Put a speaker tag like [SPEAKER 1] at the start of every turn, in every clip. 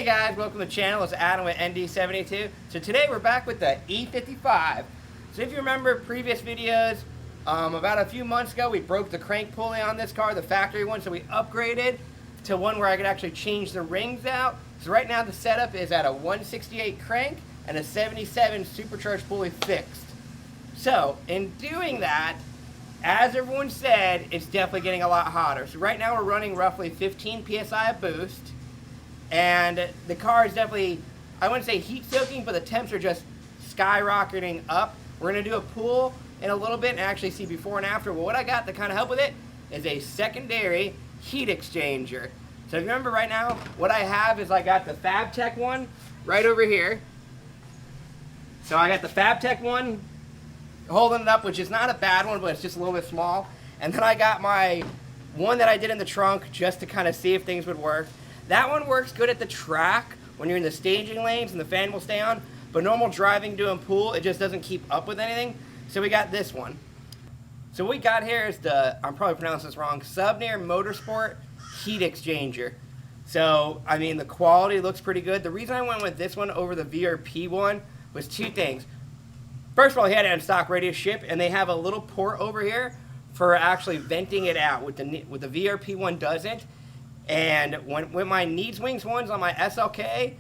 [SPEAKER 1] Hey guys, welcome to the channel. It's Adam with ND72. So today we're back with the E55. So if you remember previous videos, about a few months ago we broke the crank pulley on this car, the factory one, so we upgraded to one where I could actually change the rings out. So right now the setup is at a 168 crank and a 77 supercharged pulley fixed. So in doing that, as everyone said, it's definitely getting a lot hotter. So right now we're running roughly 15 PSI of boost. And the car is definitely, I wouldn't say heat soaking, but the temps are just skyrocketing up. We're going to do a pull in a little bit and actually see before and after. Well, what I got to kind of help with it is a secondary heat exchanger. So if you remember right now, what I have is I got the Fab Tech one right over here. So I got the Fab Tech one holding it up, which is not a bad one, but it's just a little bit small. And then I got my one that I did in the trunk just to kind of see if things would work. That one works good at the track when you're in the staging lanes and the fan will stay on, but normal driving doing pool, it just doesn't keep up with anything. So we got this one. So what we got here is the, I'm probably pronouncing this wrong, Suvneer Motorsport Heat Exchanger. So, I mean, the quality looks pretty good. The reason I went with this one over the VRP one was two things. First of all, he had it in stock, ready to ship, and they have a little port over here for actually venting it out. With the VRP one doesn't. And when my needs wings ones on my SLK,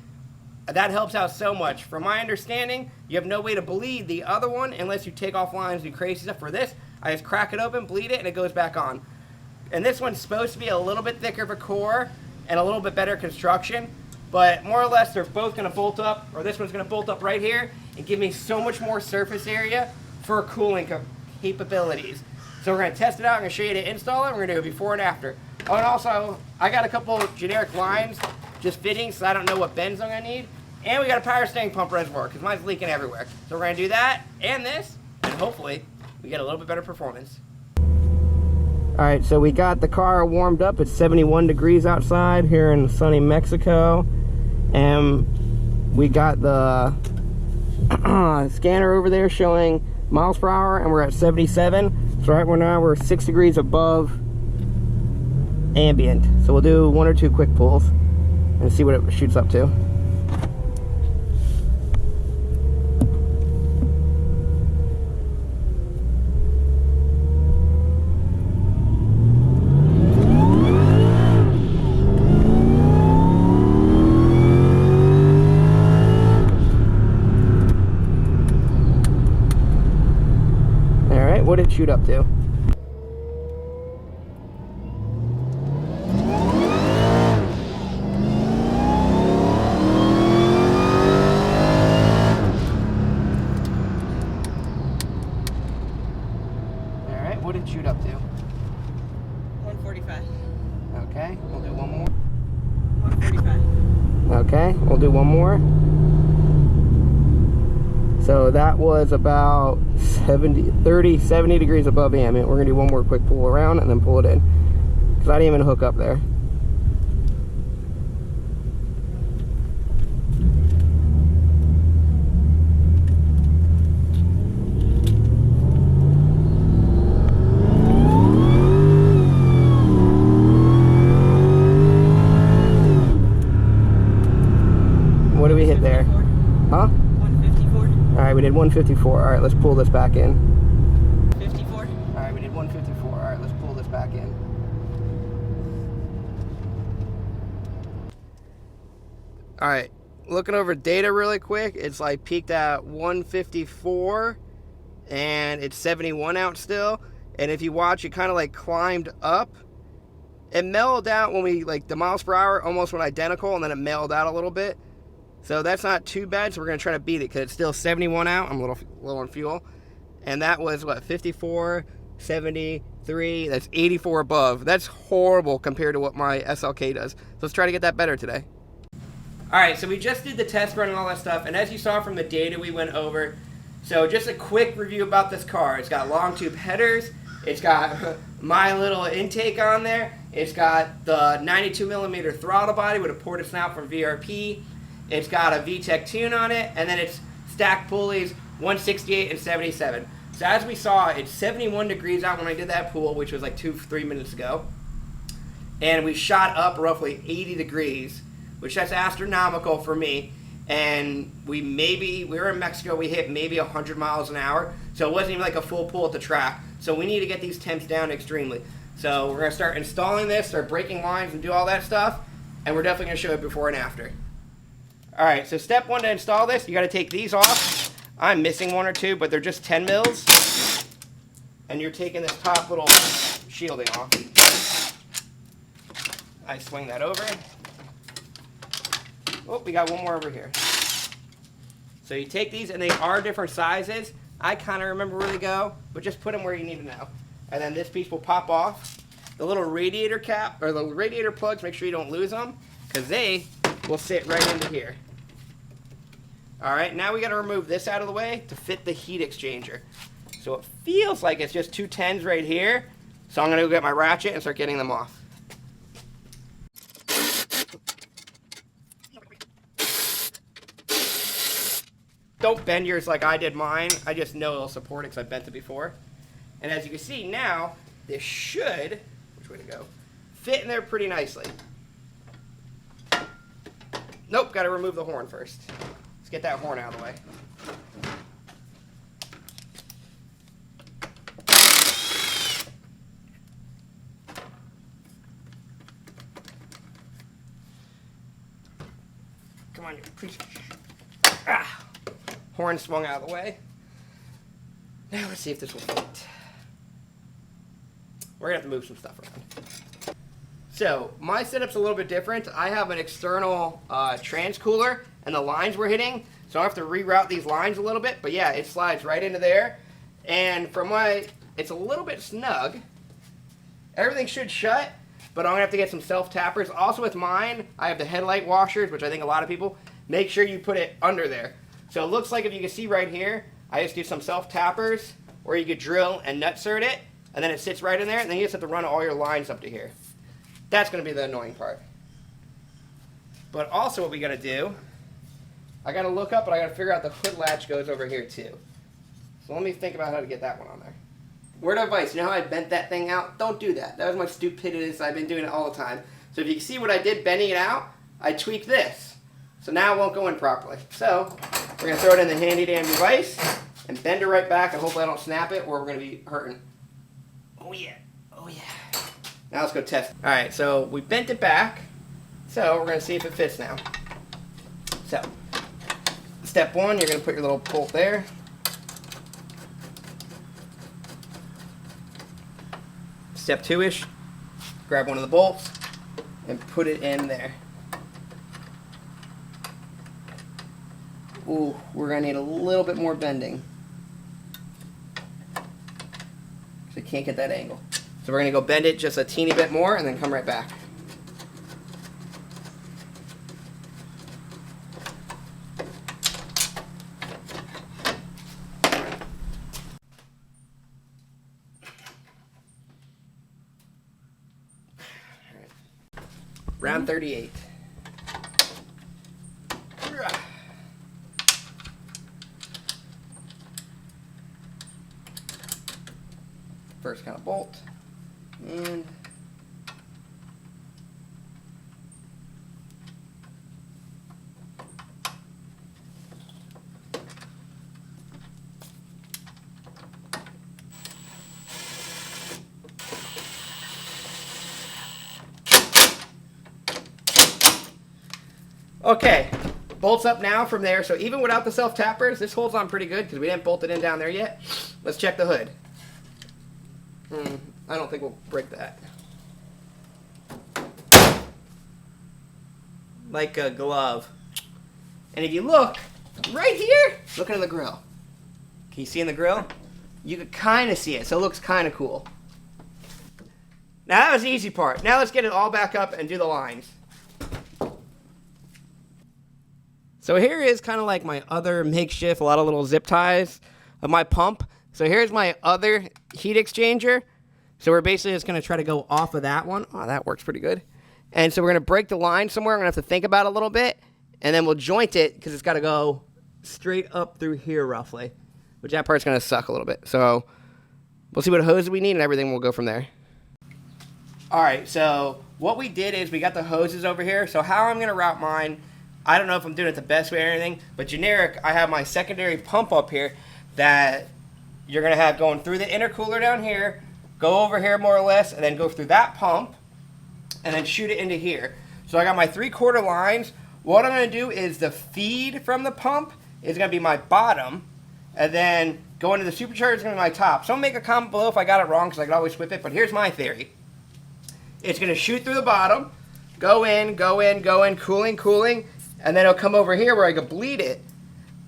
[SPEAKER 1] that helps out so much. From my understanding, you have no way to bleed the other one unless you take off lines and do crazy stuff. For this, I just crack it open, bleed it, and it goes back on. And this one's supposed to be a little bit thicker of a core and a little bit better construction, but more or less they're both going to bolt up, or this one's going to bolt up right here and give me so much more surface area for cooling capabilities. So we're going to test it out. I'm going to show you to install it. We're going to do a before and after. Oh, and also, I got a couple generic lines just fitting, so I don't know what bends I'm going to need. And we got a power steering pump reservoir, because mine's leaking everywhere. So we're going to do that and this, and hopefully we get a little bit better performance. Alright, so we got the car warmed up. It's 71 degrees outside here in sunny Mexico. And we got the scanner over there showing miles per hour, and we're at 77. So right now we're 6 degrees above ambient. So we'll do one or two quick pulls and see what it shoots up to. All right, what did it shoot up to? What did it shoot up to?
[SPEAKER 2] 145.
[SPEAKER 1] Okay, we'll do one more.
[SPEAKER 2] 145.
[SPEAKER 1] Okay, we'll do one more. So that was about 70 degrees above ambient. We're gonna do one more quick pull around and then pull it in, because I didn't even hook up there. What did we hit there? Huh?
[SPEAKER 2] 154.
[SPEAKER 1] Alright, we did 154. Alright, let's pull this back in.
[SPEAKER 2] 54.
[SPEAKER 1] Alright, we did 154. Alright, let's pull this back in. Alright, looking over data really quick, it's like peaked at 154 and it's 71 out still. And if you watch, it kind of like climbed up. It mellowed out when we, like, the miles per hour almost went identical, and then it mellowed out a little bit. So that's not too bad, so we're going to try to beat it, because it's still 71 out. I'm a little low on fuel. And that was, what, 54, 73, that's 84 above. That's horrible compared to what my SLK does. So let's try to get that better today. Alright, so we just did the test run and all that stuff, and as you saw from the data we went over, so just a quick review about this car. It's got long tube headers, it's got my little intake on there, it's got the 92mm throttle body with a ported snout from VRP, it's got a V-tech tune on it, and then it's stacked pulleys, 168 and 77. So as we saw, it's 71 degrees out when I did that pool, which was like 2-3 minutes ago. And we shot up roughly 80 degrees which that's astronomical for me. And we were in Mexico, we hit maybe 100 miles an hour, so it wasn't even like a full pull at the track. So we need to get these temps down extremely. So we're going to start installing this, start breaking lines and do all that stuff, and we're definitely going to show it before and after. Alright, so step one to install this, you got to take these off. I'm missing one or two, but they're just 10 mils. And you're taking this top little shielding off. I swing that over. Oh, we got one more over here. So you take these, and they are different sizes. I kind of remember where they go, but just put them where you need to know. And then this piece will pop off. The little radiator cap, or the radiator plugs, make sure you don't lose them, because they will sit right into here. Alright, now we got to remove this out of the way to fit the heat exchanger. So it feels like it's just two 10s right here. So I'm going to go get my ratchet and start getting them off. Don't bend yours like I did mine. I just know it'll support it because I've bent it before. And as you can see now, this should, which way to go, fit in there pretty nicely. Nope, got to remove the horn first. Let's get that horn out of the way. Come on, you piece of shit. Ah! Horn swung out of the way. Now let's see if this will fit. We're going to have to move some stuff around. So, my setup's a little bit different. I have an external transcooler, and the lines we're hitting, so I have to reroute these lines a little bit. But yeah, it slides right into there. And it's a little bit snug. Everything should shut, but I'm going to have to get some self-tappers. Also with mine, I have the headlight washers, which I think a lot of people, make sure you put it under there. So it looks like if you can see right here, I just do some self-tappers, or you could drill and nutsert it, and then it sits right in there, and then you just have to run all your lines up to here. That's going to be the annoying part. But also what we got to do, I got to look up, but I got to figure out the hood latch goes over here too. So let me think about how to get that one on there. Word of advice, you know how I bent that thing out? Don't do that. That was my stupidity, so I've been doing it all the time. So if you can see what I did bending it out, I tweaked this. So now it won't go in properly. So we're going to throw it in the handy dandy device and bend it right back, and hopefully I don't snap it or we're going to be hurting. Oh yeah, oh yeah. Now let's go test. Alright, so we bent it back. So we're going to see if it fits now. So, step one, you're going to put your little bolt there. Step two-ish, grab one of the bolts and put it in there. Ooh, we're going to need a little bit more bending. So you can't get that angle. So we're going to go bend it just a teeny bit more and then come right back. Round 38. First kind of bolt, and okay, bolts up now from there. So even without the self-tappers, this holds on pretty good because we didn't bolt it in down there yet. Let's check the hood. I don't think we'll break that. Like a glove. And if you look, right here, look into the grill. Can you see in the grill? You can kind of see it, so it looks kind of cool. Now that was the easy part. Now let's get it all back up and do the lines. So here is kind of like my other makeshift, a lot of little zip ties of my pump. So here's my other heat exchanger. So we're basically just going to try to go off of that one. Oh, that works pretty good. And so we're going to break the line somewhere. I'm going to have to think about it a little bit. And then we'll joint it because it's got to go straight up through here roughly. Which that part's going to suck a little bit. So we'll see what hose we need and everything. We'll go from there. Alright, so what we did is we got the hoses over here. So how I'm gonna route mine, I don't know if I'm doing it the best way or anything, but generic, I have my secondary pump up here that you're gonna have going through the intercooler down here, go over here more or less, and then go through that pump, and then shoot it into here. So I got my 3/4 lines. What I'm gonna do is the feed from the pump is gonna be my bottom, and then going to the supercharger is gonna be my top. Someone make a comment below if I got it wrong, because I can always whip it, but here's my theory. It's gonna shoot through the bottom, go in, cooling, and then it'll come over here where I can bleed it.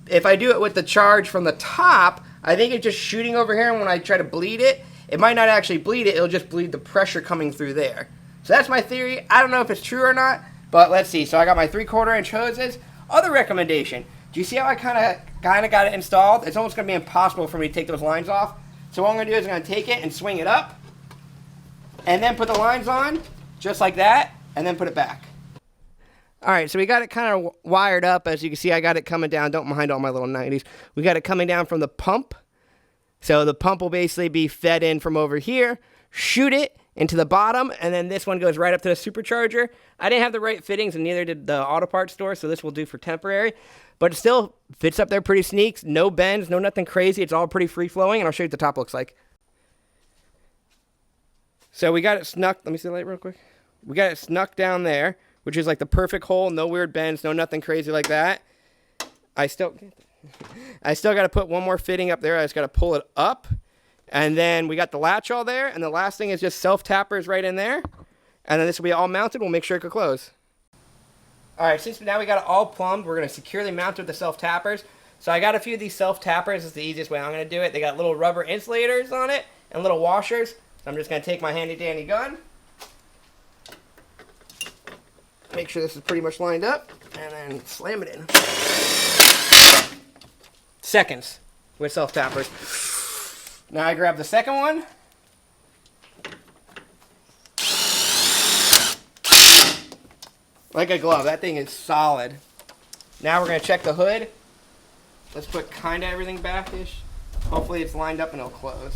[SPEAKER 1] If I do it with the charge from the top, I think it's just shooting over here, and when I try to bleed it, it might not actually bleed it, it'll just bleed the pressure coming through there. So that's my theory. I don't know if it's true or not, but let's see. So I got my 3/4 inch hoses. Other recommendation, do you see how I kind of got it installed? It's almost going to be impossible for me to take those lines off. So what I'm going to do is I'm going to take it and swing it up, and then put the lines on, just like that, and then put it back. All right, so we got it kind of wired up. As you can see, I got it coming down. Don't mind all my little 90s. We got it coming down from the pump. So the pump will basically be fed in from over here, shoot it into the bottom, and then this one goes right up to the supercharger. I didn't have the right fittings, and neither did the auto parts store, so this will do for temporary. But it still fits up there pretty sneaks. No bends, no nothing crazy. It's all pretty free-flowing, and I'll show you what the top looks like. So we got it snuck. Let me see the light real quick. We got it snuck down there, which is like the perfect hole. No weird bends, no nothing crazy like that. I still got to put one more fitting up there. I just got to pull it up. And then we got the latch all there. And the last thing is just self-tappers right in there. And then this will be all mounted. We'll make sure it can close. All right, since now we got it all plumbed, we're going to securely mount it with the self-tappers. So I got a few of these self-tappers. It's the easiest way I'm going to do it. They got little rubber insulators on it and little washers. So I'm just going to take my handy-dandy gun. Make sure this is pretty much lined up. And then slam it in. Seconds with self-tappers. Now I grab the second one. Like a glove. That thing is solid. Now we're going to check the hood. Let's put kind of everything back-ish. Hopefully it's lined up and it'll close.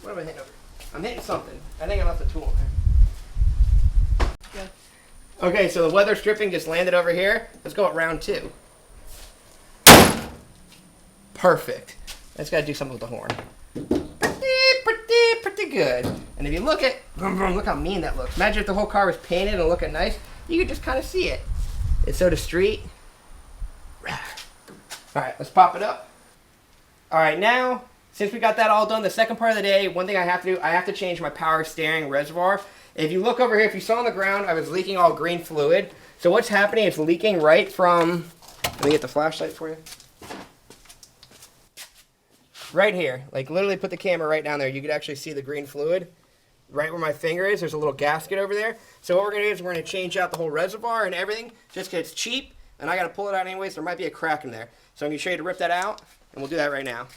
[SPEAKER 1] What am I hitting over? I'm hitting something. I think I left a tool in there. Okay, so the weather stripping just landed over here. Let's go at round 2. Perfect. I just got to do something with the horn. Pretty good. And if you look at, look how mean that looks. Imagine if the whole car was painted and looking nice. You could just kind of see it. It's so discreet. All right, let's pop it up. All right, now, since we got that all done, the second part of the day, one thing I have to do, I have to change my power steering reservoir. If you look over here, if you saw on the ground, I was leaking all green fluid. So what's happening, it's leaking right from, let me get the flashlight for you. Right here, like literally put the camera right down there. You could actually see the green fluid right where my finger is. There's a little gasket over there. So what we're going to do is we're going to change out the whole reservoir and everything just because it's cheap. And I got to pull it out anyways. There might be a crack in there. So I'm going to show you to rip that out. And we'll do that right now.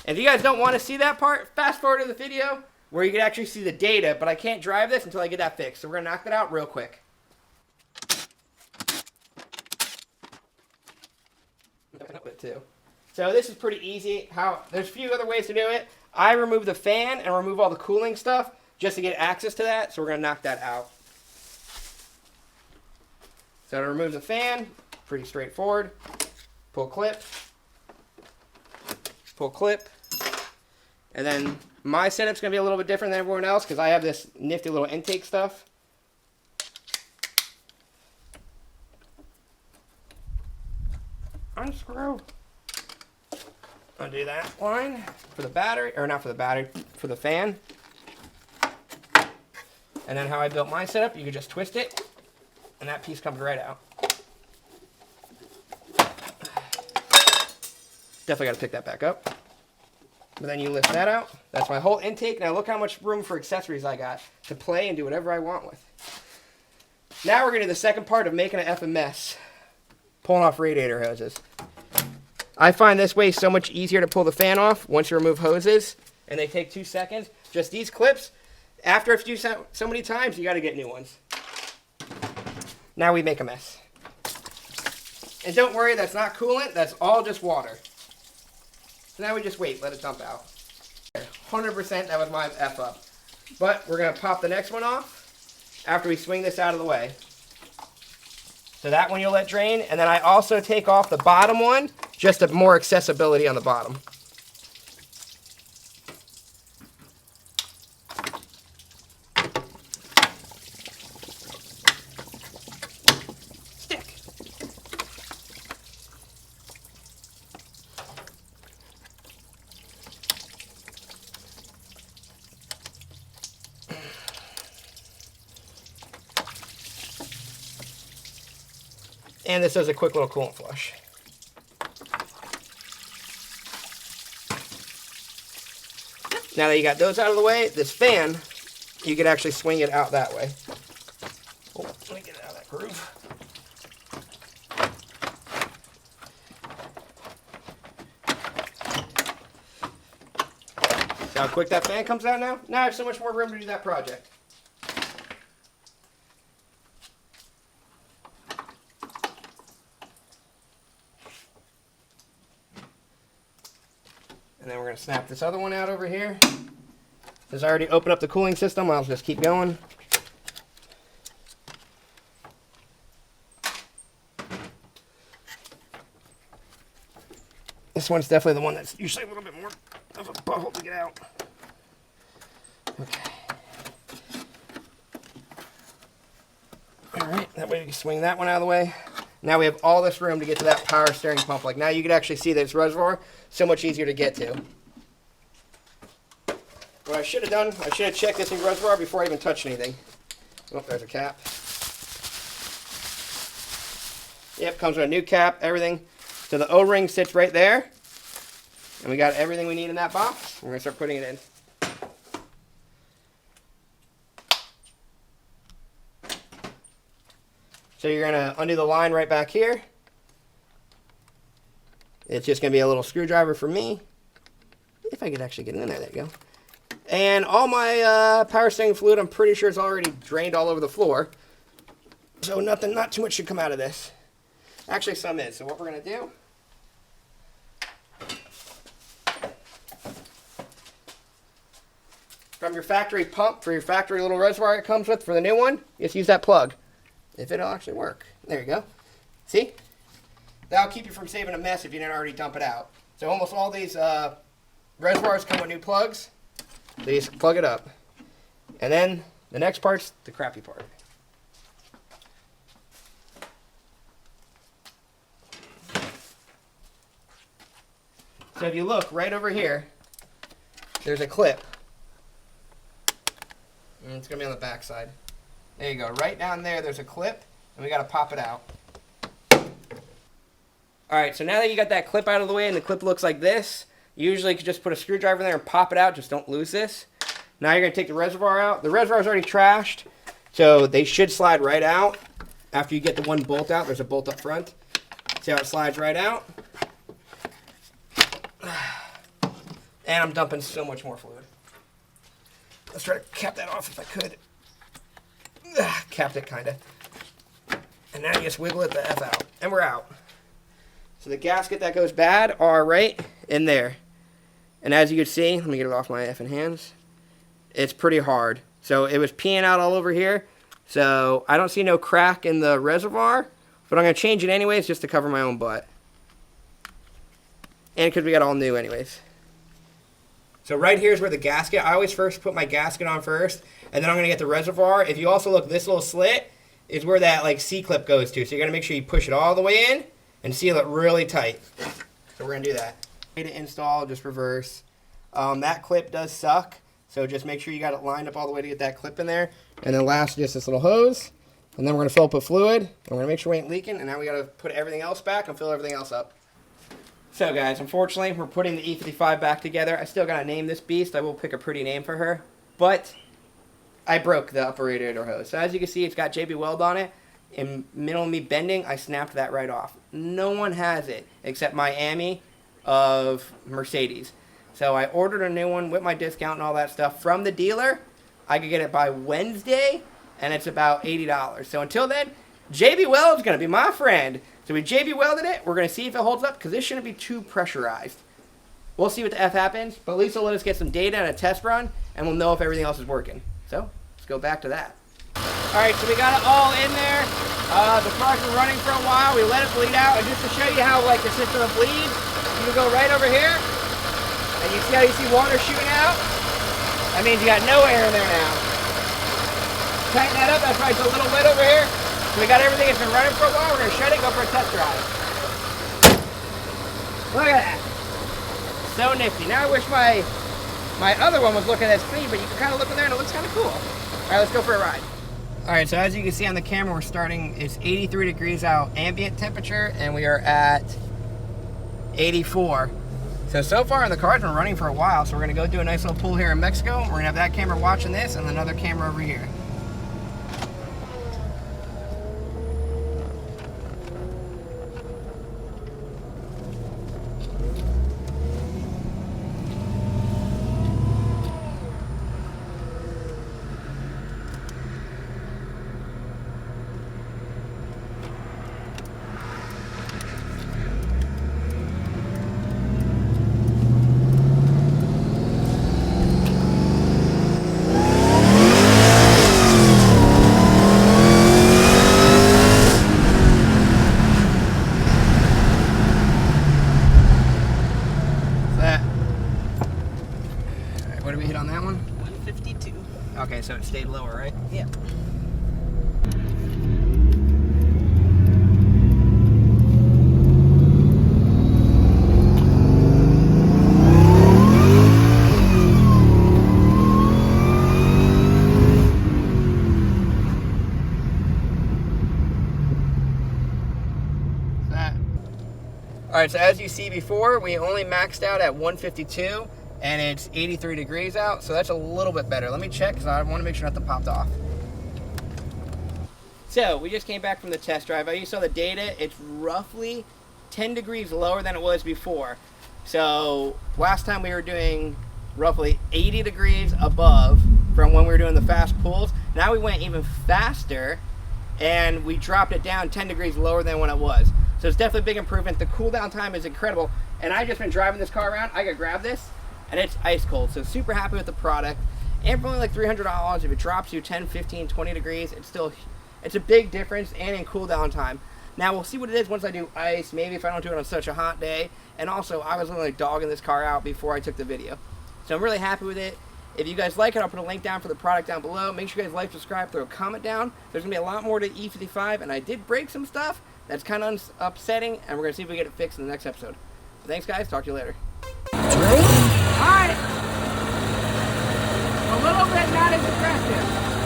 [SPEAKER 1] And if you guys don't want to see that part, fast forward to the video where you can actually see the data. But I can't drive this until I get that fixed. So we're going to knock that out real quick. So this is pretty easy. There's a few other ways to do it. I remove the fan and remove all the cooling stuff just to get access to that. So we're going to knock that out. So to remove the fan, pretty straightforward. Pull clip. Pull clip. And then my setup's going to be a little bit different than everyone else because I have this nifty little intake stuff. Unscrew. Undo that line for the battery, or not for the battery, for the fan. And then how I built my setup, you can just twist it, and that piece comes right out. Definitely got to pick that back up. But then you lift that out. That's my whole intake. Now look how much room for accessories I got to play and do whatever I want with. Now we're going to do the second part of making an effing mess. Pulling off radiator hoses. I find this way so much easier to pull the fan off once you remove hoses, and they take 2 seconds. Just these clips, after a few so many times, you got to get new ones. Now we make a mess. And don't worry, that's not coolant, that's all just water. So now we just wait, let it dump out. 100% that was my F up. But we're going to pop the next one off after we swing this out of the way. So that one you'll let drain. And then I also take off the bottom one, just to more accessibility on the bottom. Stick. And this does a quick little coolant flush. Now that you got those out of the way, this fan, you can actually swing it out that way. Oh, let me get it out of that groove. See how quick that fan comes out now? Now I have so much more room to do that project. And then we're going to snap this other one out over here. Since I already opened up the cooling system, I'll just keep going. This one's definitely the one that's usually a little bit more of a bubble to get out. Okay. Alright, that way we can swing that one out of the way. Now we have all this room to get to that power steering pump. Like now you can actually see this reservoir, so much easier to get to. What I should have done, I should have checked this new reservoir before I even touched anything. Oh, there's a cap. Yep, comes with a new cap, everything. So the O-ring sits right there. And we got everything we need in that box. We're going to start putting it in. So you're going to undo the line right back here. It's just going to be a little screwdriver for me. If I could actually get it in there, there you go. And all my power steering fluid, I'm pretty sure it's already drained all over the floor. So not too much should come out of this. Actually, some is. So what we're going to do, from your factory pump, for your factory little reservoir it comes with for the new one, just use that plug. If it'll actually work. There you go. See? That'll keep you from saving a mess if you didn't already dump it out. So almost all these reservoirs come with new plugs. So you just plug it up. And then the next part's the crappy part. So if you look right over here, there's a clip. And it's going to be on the back side. There you go. Right down there, there's a clip, and we got to pop it out. Alright, so now that you got that clip out of the way and the clip looks like this, usually you can just put a screwdriver in there and pop it out. Just don't lose this. Now you're going to take the reservoir out. The reservoir is already trashed, so they should slide right out. After you get the one bolt out, there's a bolt up front. See how it slides right out? And I'm dumping so much more fluid. Let's try to cap that off if I could. Capped it, kind of. And now you just wiggle it the F out. And we're out. So the gasket that goes bad are right in there. And as you can see, let me get it off my effing hands. It's pretty hard. So it was peeing out all over here. So I don't see no crack in the reservoir. But I'm going to change it anyways just to cover my own butt. And because we got all new anyways. So right here is where the gasket, I always first put my gasket on first, and then I'm going to get the reservoir. If you also look, this little slit is where that like C-clip goes to. So you're going to make sure you push it all the way in and seal it really tight. So we're going to do that. Way to install, just reverse. That clip does suck, so just make sure you got it lined up all the way to get that clip in there. And then last, just this little hose. And then we're going to fill up with fluid. And we're going to make sure we ain't leaking. And now we got to put everything else back and fill everything else up. So guys, unfortunately, we're putting the E55 back together. I still gotta name this beast. I will pick a pretty name for her. But I broke the upper radiator hose. So as you can see, it's got JB Weld on it. In middle of me bending, I snapped that right off. No one has it except Miami of Mercedes. So I ordered a new one with my discount and all that stuff from the dealer. I could get it by Wednesday, and it's about $80. So until then, JB Weld's gonna be my friend. So we JB welded it. We're going to see if it holds up because this shouldn't be too pressurized. We'll we'll see what the F happens, but at least it'll let us get some data and a test run, and we'll know if everything else is working. So let's go back to that. All right, so we got it all in there. The car's been running for a while. We let it bleed out, and just to show you how like the system bleeds, you can go right over here, and you see how you see water shooting out? That means you got no air in there now. Tighten that up. That's why it's a little wet over here. So we got everything. It's been running for a while. We're gonna shut it, go for a test drive. Look at that. So nifty. Now I wish my other one was looking as clean, but you can kind of look in there and it looks kind of cool. All right, let's go for a ride. All right, so as you can see on the camera, we're starting, it's 83 degrees out ambient temperature, and we are at 84. So far the car's been running for a while, so we're gonna go do a nice little pull here in Mexico. We're gonna have that camera watching this and another camera over here. What did we hit on that one?
[SPEAKER 2] 152.
[SPEAKER 1] Okay, so it stayed lower, right?
[SPEAKER 2] Yeah.
[SPEAKER 1] All right, so as you see before, we only maxed out at 152, and it's 83 degrees out, so that's a little bit better. Let me check, because I want to make sure nothing popped off. So, we just came back from the test drive. You saw the data. It's roughly 10 degrees lower than it was before. So, last time we were doing roughly 80 degrees above from when we were doing the fast pulls. Now we went even faster, and we dropped it down 10 degrees lower than when it was. So it's definitely a big improvement. The cool down time is incredible. And I've just been driving this car around. I could grab this, and it's ice cold. So super happy with the product. And for only like $300, if it drops you 10, 15, 20 degrees, it's a big difference, and in cool down time. Now we'll see what it is once I do ice, maybe if I don't do it on such a hot day. And also, I was literally dogging this car out before I took the video. So I'm really happy with it. If you guys like it, I'll put a link down for the product down below. Make sure you guys like, subscribe, throw a comment down. There's going to be a lot more to E55, and I did break some stuff. That's kind of upsetting, and we're going to see if we get it fixed in the next episode. Thanks, guys. Talk to you later. Alright. A little bit not as aggressive.